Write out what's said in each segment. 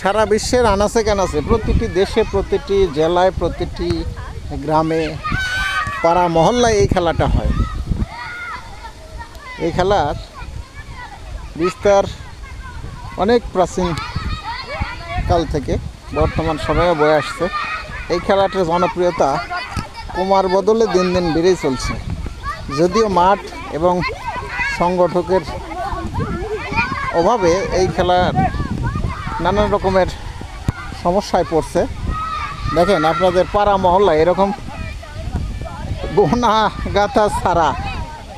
সারা বিশ্বের আনাচে কানাচে প্রতিটি দেশে, প্রতিটি জেলায়, প্রতিটি গ্রামে, পাড়া মহল্লায় এই খেলাটা হয়। এই খেলার বিস্তার অনেক প্রাচীন কাল থেকে বর্তমান সময়ে বয়ে আসছে। এই খেলাটার জনপ্রিয়তা কমার বদলে দিন দিন বেড়েই চলছে। যদিও মাঠ এবং সংগঠকের অভাবে এই খেলার নানান রকমের সমস্যায় পড়ছে। দেখেন আপনাদের পাড়া মহল্লায় এরকম গোনা গাথা ছাড়া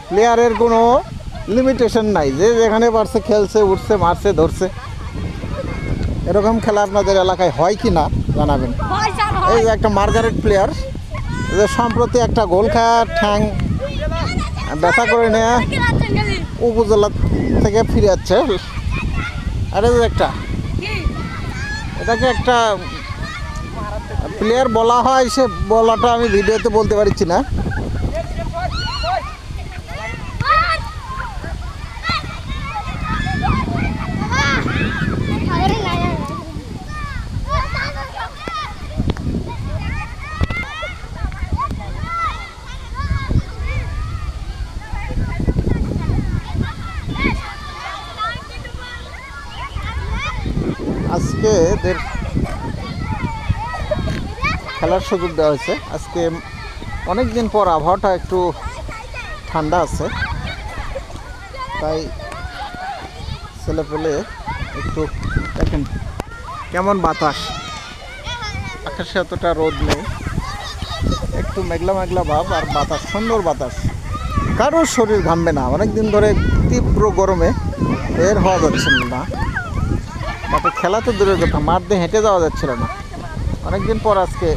প্লেয়ারের কোনো লিমিটেশন নাই, যে যেখানে পারছে খেলছে, উঠছে, মারছে, ধরছে। এরকম খেলা আপনাদের এলাকায় হয় কি না জানাবেন। এই যে একটা মার্গারেট প্লেয়ার, যে সম্প্রতি একটা গোল খাওয়ার ঠ্যাং ব্যথা করে নিয়ে উপজেলা থেকে ফিরে যাচ্ছে। আর এই যে একটা, এটাকে একটা প্লেয়ার বলা হয়, সে বলাটা আমি ভিডিওতে বলতে পারছি না। আজকে এদের খেলার সুযোগ দেওয়া হয়েছে। আজকে অনেক দিন পর আবহাওয়াটা একটু ঠান্ডা আছে, তাই ছেলেপেলে একটু দেখেন কেমন বাতাস, আকাশে এতটা রোদ নেই, একটু মেঘলা মেঘলা ভাব আর বাতাস, সুন্দর বাতাস। কারোর শরীর ঘামবে না। অনেক দিন ধরে তীব্র গরমে বের হওয়া যাচ্ছিল না, মাঠে খেলা তো দূরের কথা, মাঠ দিয়ে হেঁটে যাওয়া যাচ্ছিল না। অনেকদিন পর আজকে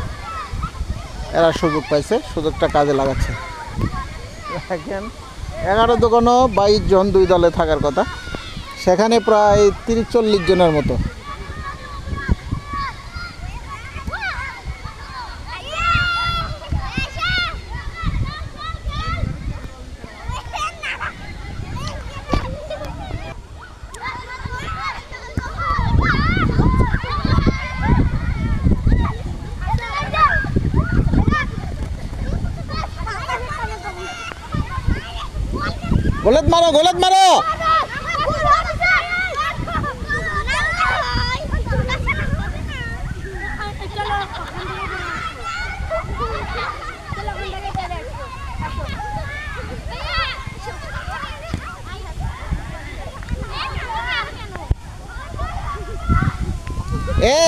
এরা সুযোগ পাইছে, সুযোগটা কাজে লাগাচ্ছে। দেখেন 11-22 জন দুই দলে থাকার কথা, সেখানে প্রায় 30-40 জনের মতো। গোলাত মারো, গোলাত মারো। এ